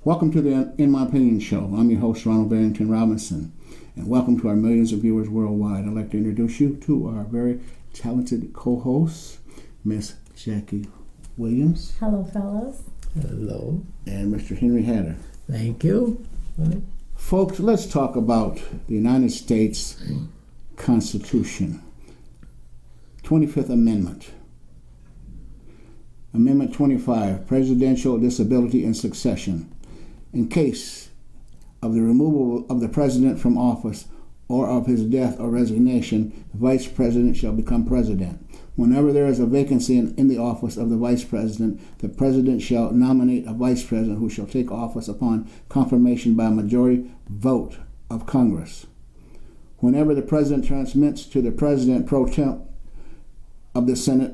Welcome to the In My Opinion show. I'm your host, Ronald Barrington Robinson, and welcome to our millions of viewers worldwide. I'd like to introduce you to our very talented co-host, Miss Jackie Williams. Hello, fellows. Hello. And Mr. Henry Hatter. Thank you. Folks, let's talk about the United States Constitution. 25th Amendment. Amendment 25, Presidential Disability and Succession. In case of the removal of the President from office or of his death or resignation, the Vice President shall become President. Whenever there is a vacancy in the office of the Vice President, the President shall nominate a Vice President who shall take office upon confirmation by a majority vote of Congress. Whenever the President transmits to the President pro tem of the Senate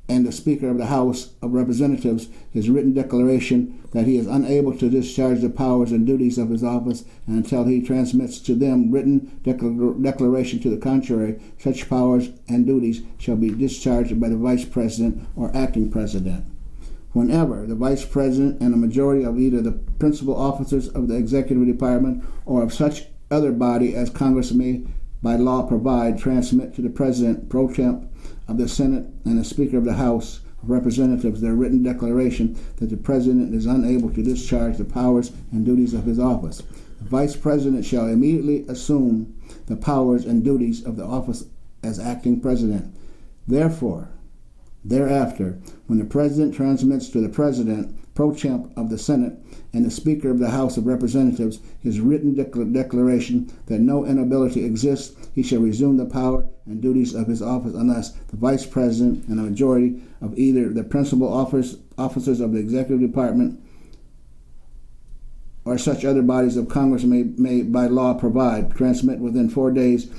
and the Speaker of the House of Representatives his written declaration that he is unable to discharge the powers and duties of his office, and until he transmits to them written declaration to the contrary, such powers and duties shall be discharged by the Vice President or acting President. Whenever the Vice President and a majority of either the principal officers of the Executive Department or of such other body as Congress may by law provide transmit to the President pro tem of the Senate and the Speaker of the House of Representatives their written declaration that the President is unable to discharge the powers and duties of his office, the Vice President shall immediately assume the powers and duties of the office as acting President. Thereafter, when the President transmits to the President pro tem of the Senate and the Speaker of the House of Representatives his written declaration that no inability exists, he shall resume the power and duties of his office unless the Vice President and a majority of either the principal officers of the Executive Department or such other bodies of Congress may by law provide, transmit within 4 days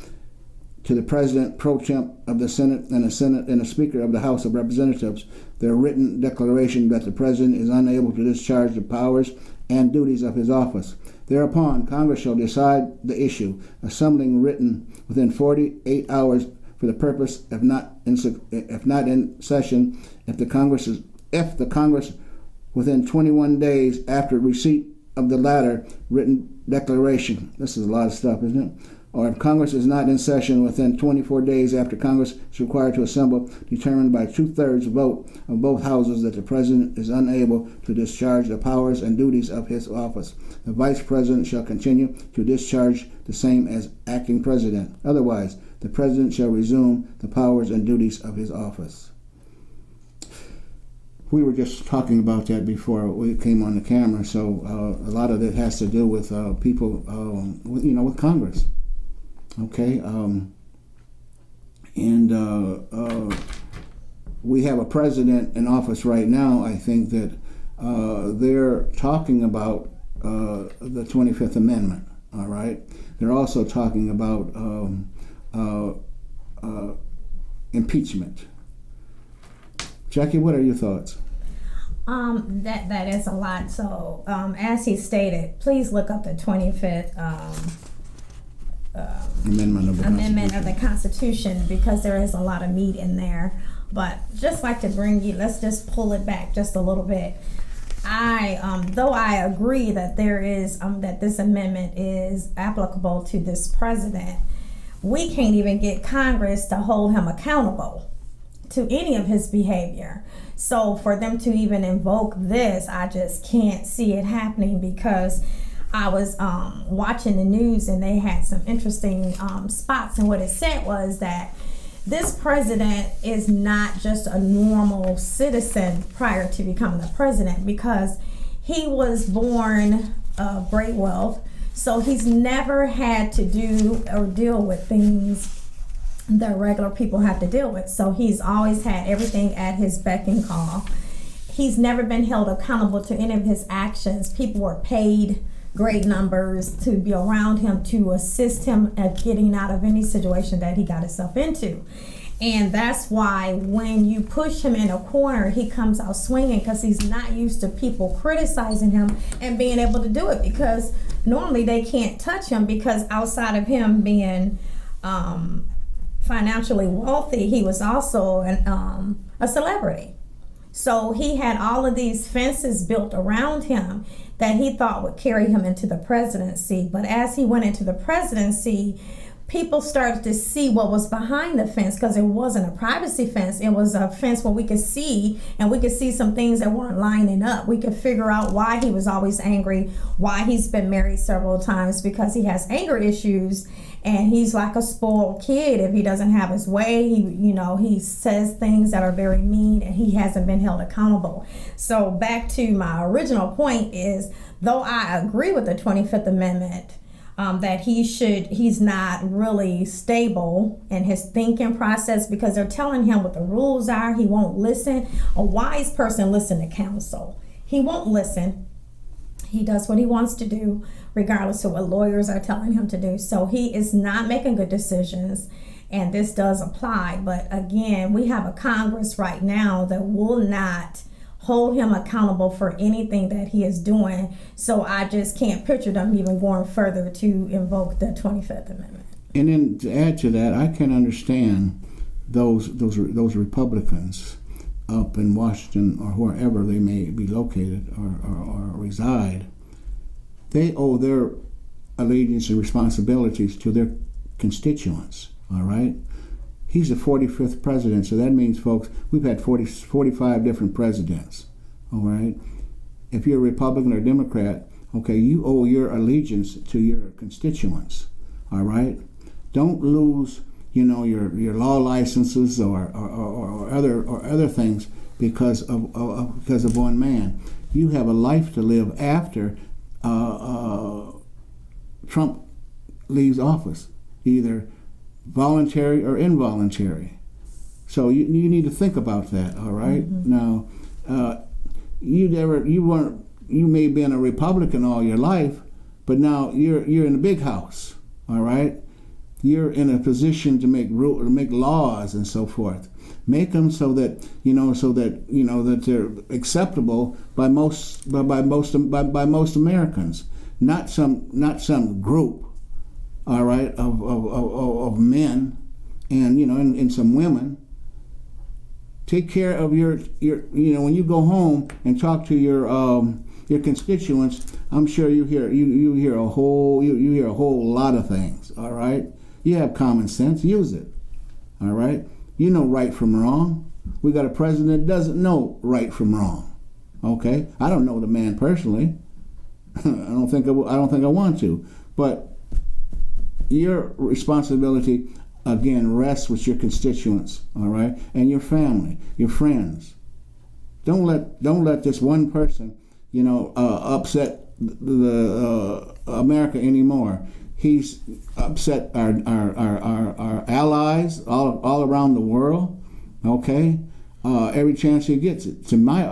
to the President pro tem of the Senate and the Speaker of the House of Representatives their written declaration that the President is unable to discharge the powers and duties of his office. Thereupon, Congress shall decide the issue, assembling written within 48 hours for the purpose, if not in session, if the Congress within 21 days after receipt of the latter written declaration. This is a lot of stuff, isn't it? Or if Congress is not in session within 24 days after Congress is required to assemble, determined by 2/3 vote of both houses that the President is unable to discharge the powers and duties of his office, the Vice President shall continue to discharge the same as acting President. Otherwise, the President shall resume the powers and duties of his office. We were just talking about that before we came on the camera, so a lot of it has to do with people, with Congress. Okay, we have a president in office right now. I think that they're talking about the 25th Amendment. All right, they're also talking about impeachment. Jackie, what are your thoughts? That is a lot. So, as he stated, please look up the 25th Amendment of the Constitution, because there is a lot of meat in there. But just like to let's just pull it back just a little bit. Though I agree that there is that this amendment is applicable to this president, we can't even get Congress to hold him accountable to any of his behavior. So for them to even invoke this, I just can't see it happening, because I was watching the news and they had some interesting spots, and what it said was that this president is not just a normal citizen prior to becoming the president, because he was born of great wealth, so he's never had to do or deal with things that regular people have to deal with. So he's always had everything at his beck and call. He's never been held accountable to any of his actions. People were paid great numbers to be around him to assist him at getting out of any situation that he got himself into. And that's why when you push him in a corner, he comes out swinging, because he's not used to people criticizing him and being able to do it, because normally they can't touch him, because outside of him being financially wealthy, he was also a celebrity. So he had all of these fences built around him that he thought would carry him into the presidency. But as he went into the presidency, people started to see what was behind the fence, because it wasn't a privacy fence. It was a fence where we could see, and we could see some things that weren't lining up. We could figure out why he was always angry, why he's been married several times, because he has anger issues, and he's like a spoiled kid. If he doesn't have his way, he says things that are very mean, and he hasn't been held accountable. So back to my original point is, though I agree with the 25th Amendment, that he's not really stable in his thinking process, because they're telling him what the rules are. He won't listen. A wise person listens to counsel. He won't listen. He does what he wants to do, regardless of what lawyers are telling him to do. So he is not making good decisions, and this does apply. But again, we have a Congress right now that will not hold him accountable for anything that he is doing. So I just can't picture them even going further to invoke the 25th Amendment. And then to add to that, I can understand those Republicans up in Washington or wherever they may be located or reside. They owe their allegiance and responsibilities to their constituents, all right? He's the 45th president, so that means, folks, we've had 45 different presidents, all right? If you're a Republican or Democrat, okay, you owe your allegiance to your constituents, all right? Don't lose, your law licenses or other things because of one man. You have a life to live after Trump leaves office, either voluntary or involuntary. So you need to think about that, all right? Mm-hmm. Now, you may have been a Republican all your life, but now you're in the big house, all right? You're in a position to make laws and so forth. Make them so that that they're acceptable by most Americans, not some group, all right, of men and some women. Take care of your when you go home and talk to your constituents. I'm sure you hear a whole lot of things, all right? You have common sense, use it, all right? You know right from wrong. We got a president that doesn't know right from wrong, okay? I don't know the man personally. I don't think I want to, but your responsibility, again, rests with your constituents, all right, and your family, your friends. Don't let this one person, upset the America anymore. He's upset our allies all around the world. Okay, every chance he gets it. In my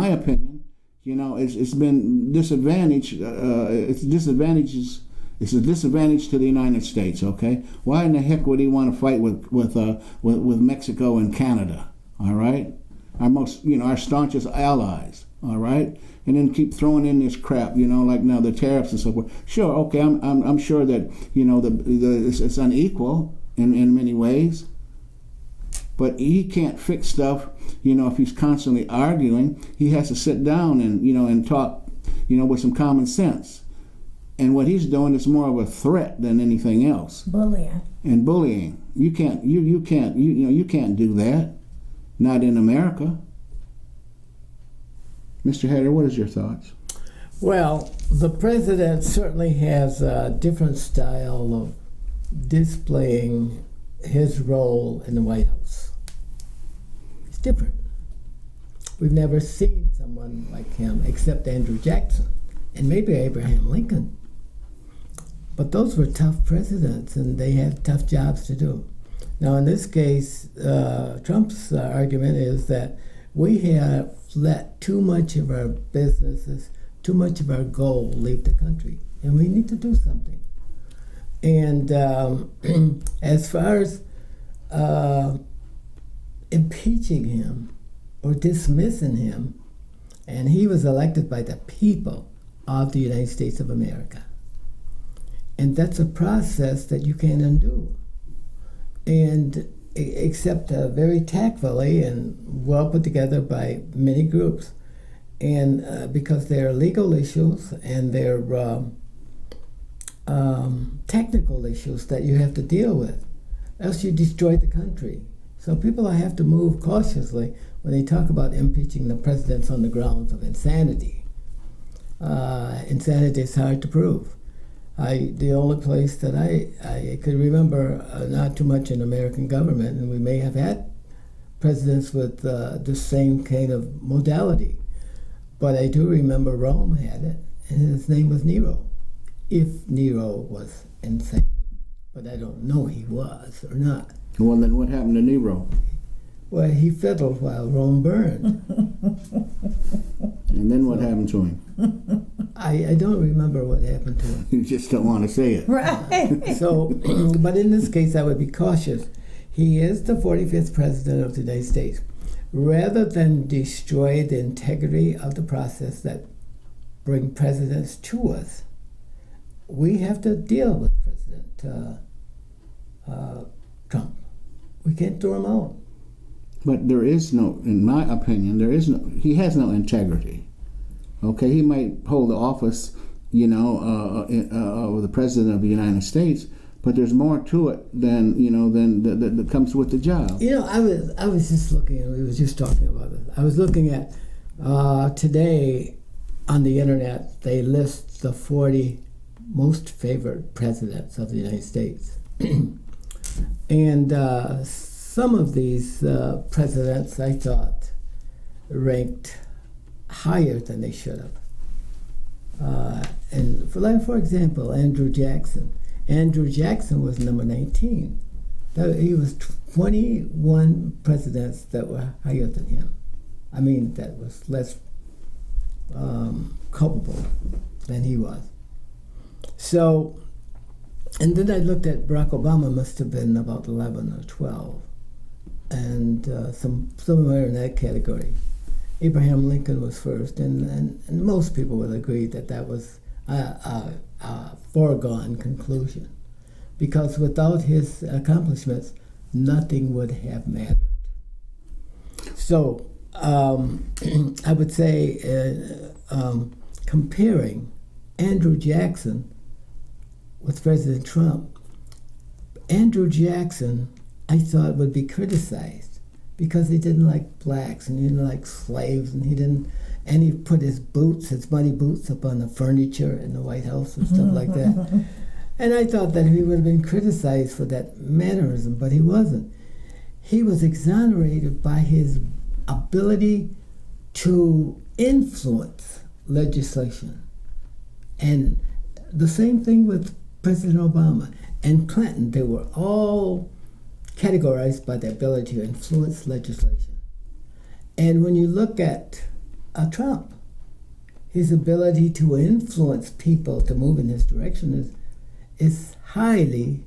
opinion, it's been disadvantage. It's a disadvantage to the United States. Okay, why in the heck would he want to fight with Mexico and Canada? All right, our staunchest allies. All right, and then keep throwing in this crap, like now the tariffs and so forth. Sure, okay, I'm sure that it's unequal in many ways, but he can't fix stuff. If he's constantly arguing, he has to sit down and talk, with some common sense. And what he's doing is more of a threat than anything else. Bullying. You can't do that. Not in America. Mr. Hatter, what is your thoughts? Well, the president certainly has a different style of displaying his role in the White House. It's different. We've never seen someone like him except Andrew Jackson and maybe Abraham Lincoln. But those were tough presidents, and they had tough jobs to do. Now, in this case, Trump's argument is that we have let too much of our businesses, too much of our gold leave the country, and we need to do something. And as far as impeaching him or dismissing him, and he was elected by the people of the United States of America. And that's a process that you can't undo. And except very tactfully and well put together by many groups. And because there are legal issues and there are technical issues that you have to deal with, else you destroy the country. So people have to move cautiously when they talk about impeaching the presidents on the grounds of insanity. Insanity is hard to prove. The only place that I could remember, not too much in American government, and we may have had presidents with the same kind of modality, but I do remember Rome had it, and his name was Nero, if Nero was insane. But I don't know he was or not. Well, then what happened to Nero? Well, he fiddled while Rome burned. And then what happened to him? I don't remember what happened to him. You just don't want to say it. Right. So, but in this case, I would be cautious. He is the 45th president of the United States. Rather than destroy the integrity of the process that bring presidents to us, we have to deal with President Trump. We can't throw him out. But there is no, in my opinion, he has no integrity. Okay, he might hold the office, of the president of the United States, but there's more to it than that comes with the job. I was just looking, and we were just talking about it. I was looking at today on the internet. They list the 40 most favored presidents of the United States, and some of these presidents I thought ranked higher than they should have. And for example, Andrew Jackson. Andrew Jackson was number 19. He was 21 presidents that were higher than him. I mean, that was less culpable than he was. So, and then I looked at Barack Obama, must have been about 11 or 12, and somewhere in that category. Abraham Lincoln was first, and most people would agree that was a foregone conclusion, because without his accomplishments, nothing would have mattered. So I would say comparing Andrew Jackson with President Trump, Andrew Jackson, I thought, would be criticized because he didn't like blacks and he didn't like slaves, and he put his muddy boots up on the furniture in the White House and stuff like that. And I thought that he would have been criticized for that mannerism, but he wasn't. He was exonerated by his ability to influence legislation. And the same thing with President Obama and Clinton. They were all categorized by the ability to influence legislation. And when you look at Trump, his ability to influence people to move in his direction is highly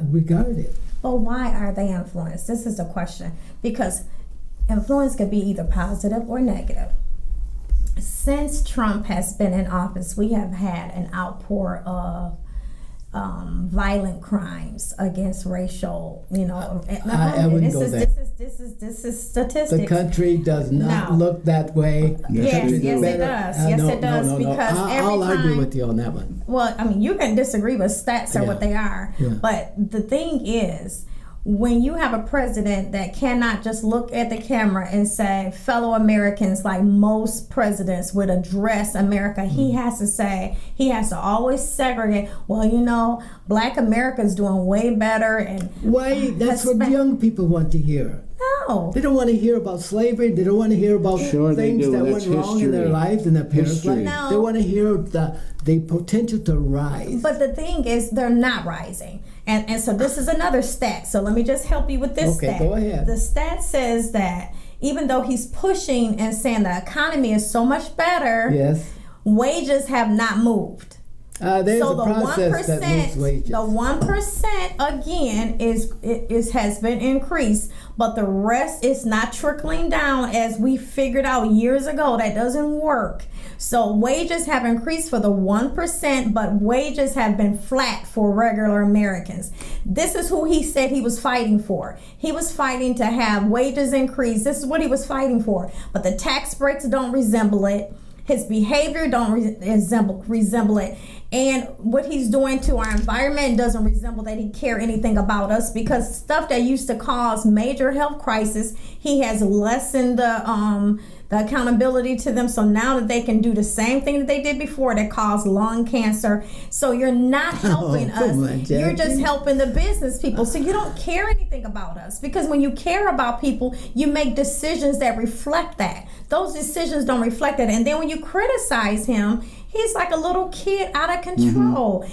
regarded. But why are they influenced? This is the question. Because influence could be either positive or negative. Since Trump has been in office, we have had an outpour of violent crimes against racial, I wouldn't go there. This is statistics. The country does not look that way. Yes, it does. It does. No. Because I'll argue with you on that one. Well, I mean, you can disagree, but stats are what they are. Yeah. But the thing is, when you have a president that cannot just look at the camera and say, fellow Americans, like most presidents would address America, he has to always segregate. Well, Black America's doing way better. And why? That's what young people want to hear. No. They don't want to hear about slavery. They don't want to hear about things that went wrong in their lives and their parents' lives. No. They want to hear the potential to rise. But the thing is, they're not rising. And so this is another stat. So let me just help you with this stat. Okay, go ahead. The stat says that even though he's pushing and saying the economy is so much better, yes, wages have not moved. There's So a the process that moves 1%, wages. the 1% again has been increased, but the rest is not trickling down as we figured out years ago. That doesn't work. So wages have increased for the 1%, but wages have been flat for regular Americans. This is who he said he was fighting for. He was fighting to have wages increase. This is what he was fighting for. But the tax breaks don't resemble it. His behavior don't resemble it. And what he's doing to our environment doesn't resemble that he care anything about us, because stuff that used to cause major health crisis, he has lessened the accountability to them. So now that they can do the same thing that they did before that caused lung cancer. So you're not helping us. You're just helping the business people. So you don't care anything about us, because when you care about people, you make decisions that reflect that. Those decisions don't reflect that. And then when you criticize him, he's like a little kid out of control.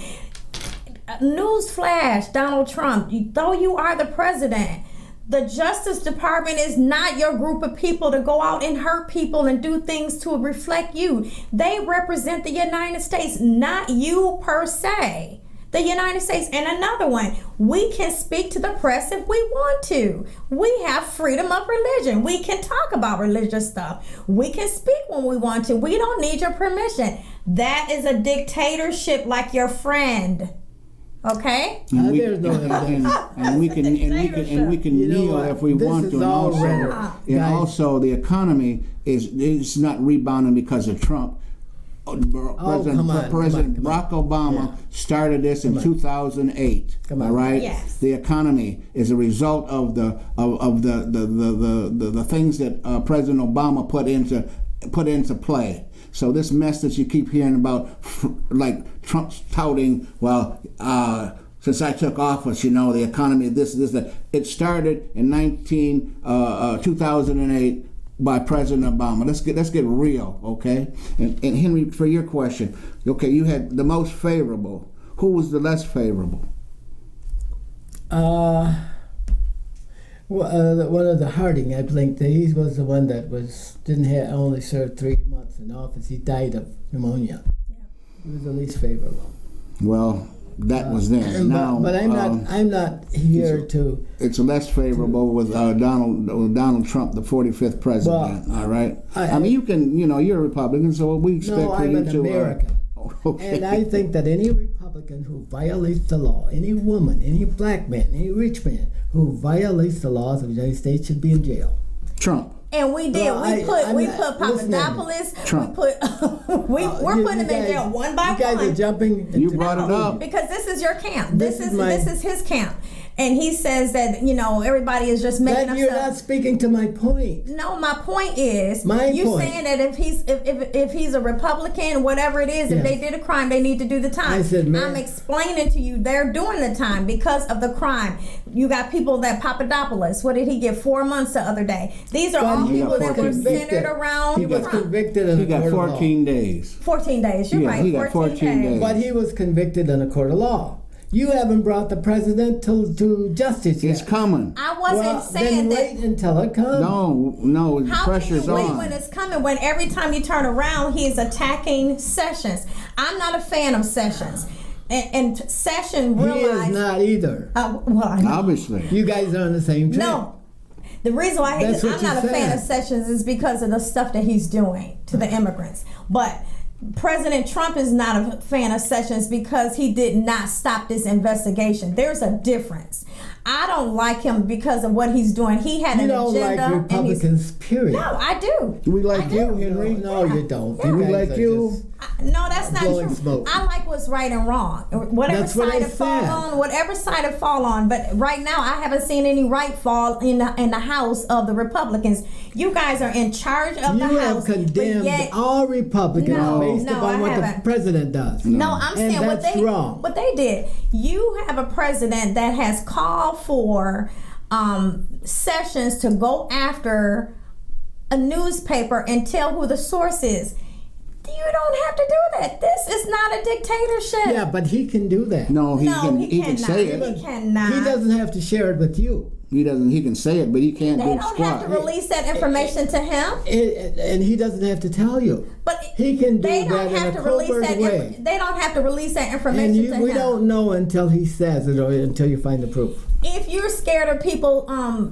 Newsflash, Donald Trump, though you are the president, the Justice Department is not your group of people to go out and hurt people and do things to reflect you. They represent the United States, not you per se. The United States. And another one, we can speak to the press if we want to. We have freedom of religion. We can talk about religious stuff. We can speak when we want to. We don't need your permission. That is a dictatorship like your friend. Okay? And we, There's no and we can You know kneel what? if we This want is to. And all also, rhetoric. and Guys. also the economy is not rebounding because of Trump. come on, President come on. Barack Obama started this in 2008. Come on. All right. Yes. The economy is a result of the things that President Obama put into play. So this mess that you keep hearing about, like Trump's touting, well, since I took office, the economy, this, that. It started in 2008 by President Obama. Let's get real, okay? And Henry, for your question, okay, you had the most favorable. Who was the less favorable? One of the Harding, I think, he was the one that only served 3 months in office. He died of pneumonia. Yeah. He was the least favorable. Well, that was then. Now, but I'm not here to. It's less favorable with Donald Trump, the 45th president. Well, all right. I mean, you can, you're a Republican, so we expect No, for I'm you an to. American. Okay. And I think that any Republican who violates the law, any woman, any black man, any rich man who violates the laws of the United States should be in jail. Trump. And we did. Well, we put Papadopoulos. Trump. We're putting him in jail one by You guys one. are jumping. You into- brought it up. Because this is your camp. This is my- his camp. And he says that, everybody is just making That up you're stuff. not speaking to my point. No, my point is, My point. saying that if he's a Republican, whatever it is, if Yes. they did a crime, they need to do the time. I said, man. I'm explaining to you, they're doing the time because of the crime. You got people that Papadopoulos, what did he get? 4 months the other day. These are But all he people was that were convicted. centered around He was Trump. convicted in He a got court of law. 14 days. 14 days. You're Yeah, right. he got 14 days. But he was convicted in a court of law. You haven't brought the president to justice yet. It's coming. I wasn't Well, saying then that. wait until it comes. No, the How can pressure's you wait on. when it's coming? When every time you turn around, he's attacking Sessions. I'm not a fan of Sessions, and Sessions He realized. is not either. Well, I know. Obviously. You guys are on the same track. No. The reason why That's what I'm you not a fan said. of Sessions is because of the stuff that he's doing to the immigrants. But President Trump is not a fan of Sessions because he did not stop this investigation. There's a difference. I don't like him because of what he's doing. He had You an don't agenda. like Republicans, period. No, I do. Do we like I you, do. Henry? No, you don't. Do we guys like are you? just- No, that's not Blowing true. smoke. I like what's right and wrong. Whatever That's what side I it fall said. on, whatever side it fall on. But right now, I haven't seen any right fall in the House of the Republicans. You guys are in charge of the You House. have but condemned yet- all Republicans No, based no, upon I what haven't. the president does. No, I'm And saying what that's they wrong. what they did. You have a president that has called for Sessions to go after a newspaper and tell who the source is. You don't have to do that. This is not a dictatorship. Yeah, but he can do that. No, he No, can he say cannot. it. He cannot. He doesn't have to share it with you. He doesn't. He can say it, but he can't They do don't squat. have to release that information to him. And he doesn't have to tell you. But He can do they that don't in have a to release covert that. way. They don't have to release that information And to we him. don't know until he says it or until you find the proof. If you're scared of people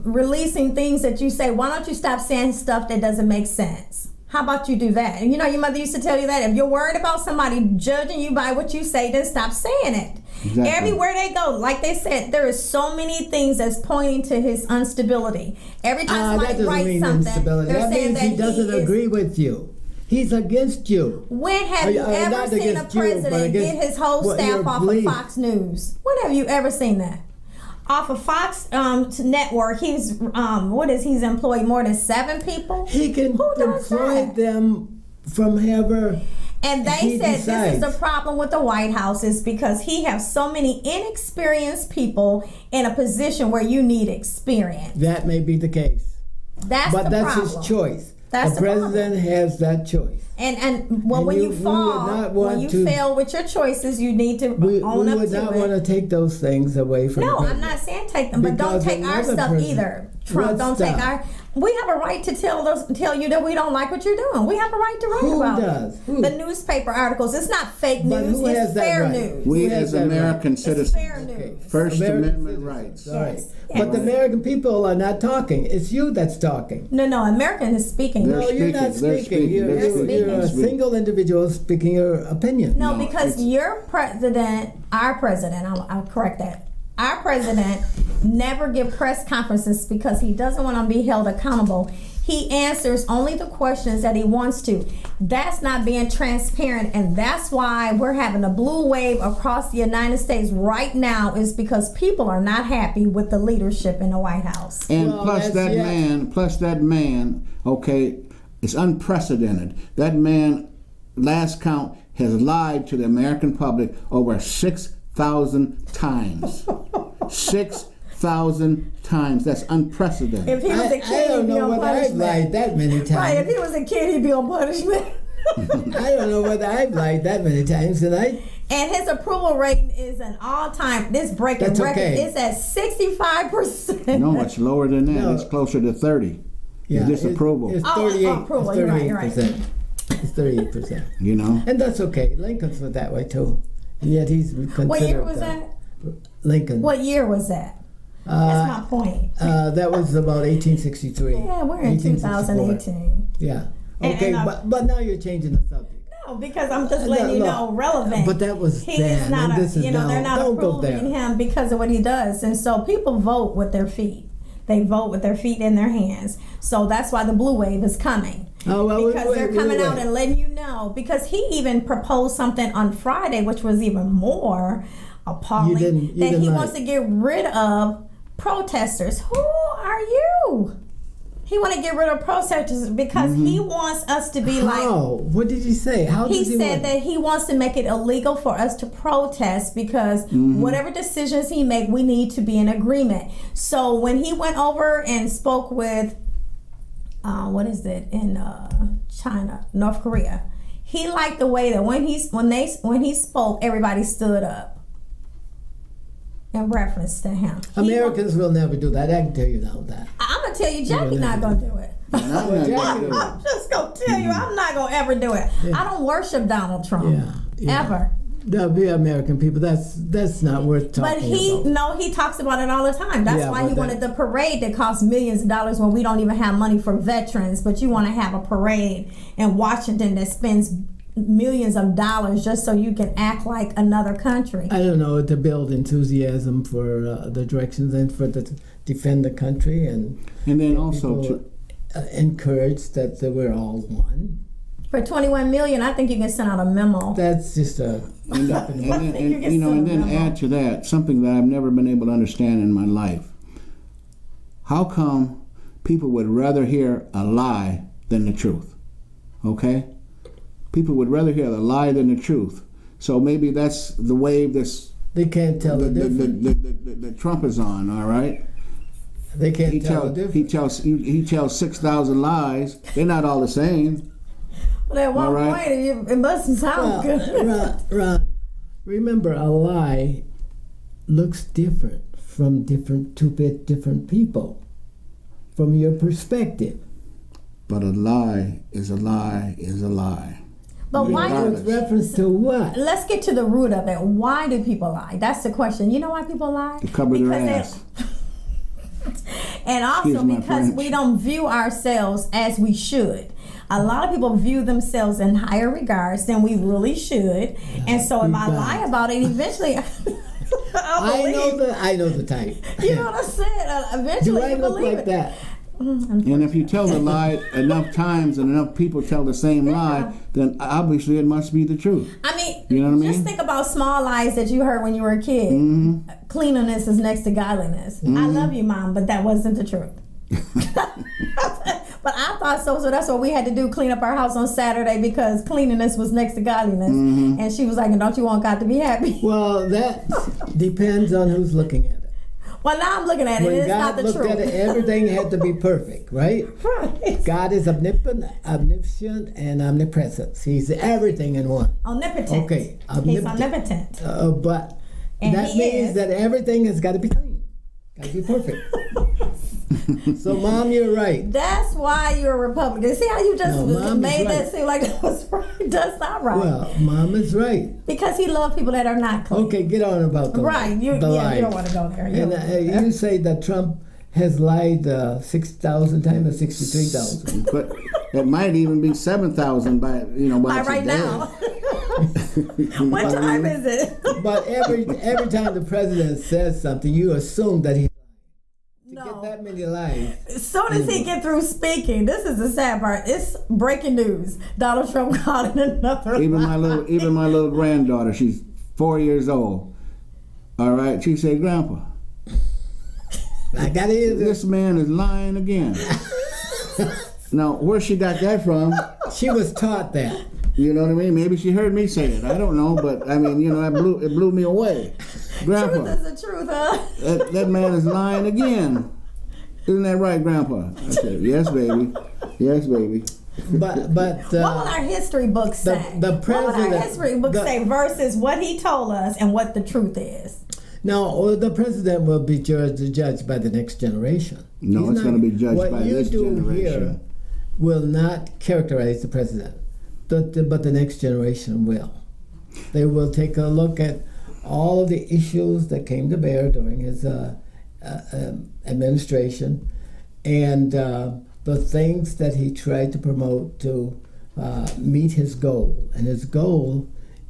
releasing things that you say, why don't you stop saying stuff that doesn't make sense? How about you do that? And you know, your mother used to tell you that if you're worried about somebody judging you by what you say, then stop saying it. Exactly. Everywhere they go, like they said, there is so many things that's pointing to his instability. Every time That somebody doesn't writes mean something, instability. they're That saying means that he doesn't is, agree with you. He's against you. When have you ever not seen a against you, but president against get his whole what staff your off belief. of Fox News? When have you ever seen that? Off of Fox network, he's he's employed more than 7 people. He can Who does employ that? them from whoever. And they he said this is decides. the problem with the White House is because he has so many inexperienced people in a position where you need experience. That may be the case. That's But the that's problem. his choice. That's the president has that choice. And well, And when we you would fall, not when want you to- fail with your choices, you need to We own up would to not it. want to take those things away from No, the I'm president. not saying take them, but don't Because take our another stuff person- either. Trump, What don't take stuff? our. We have a right to tell you that we don't like what you're doing. We have a right to write Who about does? it. Who? The newspaper articles. It's not fake But news. who It's has that fair right? news. We Who has as that American right? citizens, It's fair news. First American Amendment citizens, rights. all right. Yes. But the Yes. American people are not talking. It's you that's talking. No, American is speaking. They're No, you're not speaking. They're speaking. speaking. You're, They're you're, speaking. you're a They're speaking. single individual speaking your opinion. No, No, because it's- your president, our president, I'll correct that. Our president never give press conferences because he doesn't want to be held accountable. He answers only the questions that he wants to. That's not being transparent, and that's why we're having a blue wave across the United States right now is because people are not happy with the leadership in the White House. And Well, plus that man, okay, it's unprecedented. That man, last count, has lied to the American public over 6,000 times. 6,000 times. That's unprecedented. If he was a I kid, don't he'd be know on whether I've punishment. lied that many times. Right, if he was a kid, he'd be on punishment. I don't know whether I've lied that many times, and And his approval rating is an all-time. This breaking That's record okay. is at 65%. No, it's lower than that. No. It's closer to 30. yeah, disapproval. It's Oh, 38. approval, It's you're right, 38%. It's 38%, You know? and that's okay. Lincoln's was that way too, and yet he's considered. What year was that? Lincoln. What year was that? That's my point. That was about 1863. Yeah, we're in 1864. 2018. Yeah. And- Okay, and, but now you're changing the subject. No, because I'm just letting you No, know relevant. But that was He then, is not and a, this is now. they're not Don't go approving there. him because of what he does. And so people vote with their feet. They vote with their feet in their hands. So that's why the blue wave is coming. Oh, well, Because they're coming out and letting you know. Because he even proposed something on Friday, which was even more appalling. You that didn't he like. wants to get rid of protesters. Who are you? He want to get rid of protesters because he wants us to be like. How? What did he say? How He does he said want? that he wants to make it illegal for us to protest because whatever decisions he make, we need to be in agreement. So when he went over and spoke with, in China, North Korea, he liked the way that when he spoke, everybody stood up in reference to him. Americans will never do that. I can tell you now that. I'm gonna tell you, Jackie not gonna do it. And I'm not gonna do it. I'm just gonna tell you, I'm not gonna ever do it. Yeah. I don't worship Donald Trump Yeah. ever. No, we American people. That's not worth talking about. He talks about it all the time. That's Yeah, why but he wanted the parade that costs millions of dollars when we don't even have money for veterans. But you want to have a parade in Washington that spends millions of dollars just so you can act like another country. I don't know, to build enthusiasm for the directions and for the defend the country and then also people, encourage that we're all one. For $21 million, I think you can send out a memo. That's just a and then add to that something that I've never been able to understand in my life. How come people would rather hear a lie than the truth? Okay? People would rather hear the lie than the truth. So maybe that's the wave they can't tell the difference. the Trump is on, all right? They can't tell the difference. He tells 6,000 lies. They're not all the same. But at one All right. point, it mustn't sound good. Ron, remember, a lie looks different from different people, from your perspective. But a lie is a lie is a lie. But why? With reference to what? Let's get to the root of it. Why do people lie? That's the question. You know why people lie? To cover their ass. And also Excuse my because French. we don't view ourselves as we should. A lot of people view themselves in higher regards than we really should. And so if I lie about it, eventually I know the type. You know what I'm saying? Eventually Do I you look believe like it. that? And if you tell the lie enough times and enough people tell the same lie, then obviously it must be the truth. I mean, You know what I just mean? think about small lies that you heard when you were a kid. Mm-hmm. Cleanliness is next to godliness. I love you, Mom, but that wasn't the truth. But I thought so that's what we had to do, clean up our house on Saturday because cleanliness was next to godliness. Mm-hmm. And she was like, don't you want God to be happy? Well, that depends on who's looking at it. Well, now I'm looking at it. When It's not God the looked truth. at it, everything had to be perfect, right? Right. God is omniscient and omnipresent. He's everything in one. Omnipotent. Okay, He's omnipotent. But And that he means is. that everything has got to be clean. Got to be perfect. So, Mom, you're right. That's why you're a Republican. See how you just No, Mom is made that right. seem like that was right? That's not right. Well, Mom is right. Because he loves people that are not clean. Okay, get on about the Right. You lies. don't want to go there. You And don't wanna go you say that Trump has lied 6,000 times or 63,000. But it might even be 7,000 by By right today. now. What time is it? But every time the president says something, you assume that he No. get that many lies. As soon as he get through speaking, this is the sad part. It's breaking news. Donald Trump called it another Even lie. my little granddaughter, she's 4 years old. All right, she said, "Grandpa, I got to hear this. this man is lying again." Now, where she got that from? She was taught that. You know what I mean? Maybe she heard me say it. I don't know, but I mean, it blew me away. Truth Grandpa, is the truth, huh? that man is lying again. Isn't that right, Grandpa? I said, "Yes, baby. Yes, baby." But What will our history books say? the what will our president- history books say versus what he told us and what the truth is? no, the president will be judged by the next generation. No, He's it's not- going to be judged by what you this do generation. here will not characterize the president, but the next generation will. They will take a look at all of the issues that came to bear during his administration and the things that he tried to promote to meet his goal. And his goal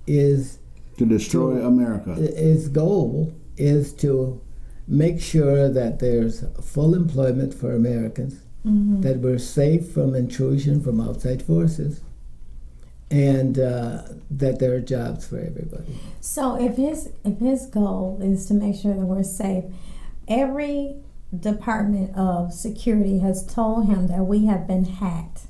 is To destroy America. his goal is to make sure that there's full employment for Americans, that we're safe from intrusion from outside forces, and that there are jobs for everybody. So if his goal is to make sure that we're safe, every Department of Security has told him that we have been hacked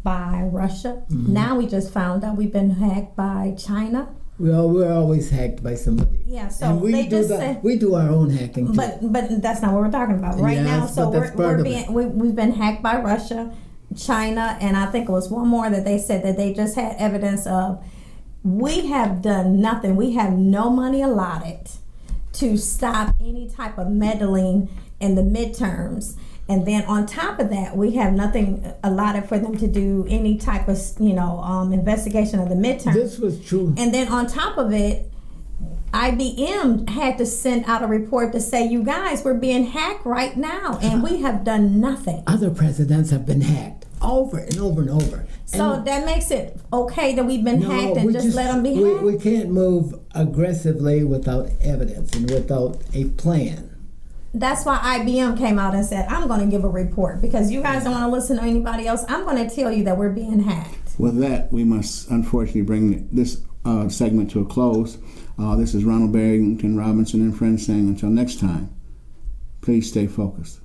by Russia. Now we just found out we've been hacked by China. We're always hacked by somebody. Yeah, so And they just said, we do our own hacking too. but that's not what we're talking about right Yes, now. So but that's part of it. we've been hacked by Russia, China, and I think it was one more that they said that they just had evidence of. We have done nothing. We have no money allotted to stop any type of meddling in the midterms. And then on top of that, we have nothing allotted for them to do any type of, investigation of the midterms. This was true. And then on top of it, IBM had to send out a report to say, you guys, we're being hacked right now, and we have done nothing. Other presidents have been hacked over and over and over. So And that makes it okay that we've been hacked and we just let them be hacked? We can't move aggressively without evidence and without a plan. That's why IBM came out and said, I'm going to give a report because you guys don't want to listen to anybody else. I'm going to tell you that we're being hacked. With that, we must unfortunately bring this segment to a close. This is Ronald Barrington Robinson and friends saying until next time, please stay focused.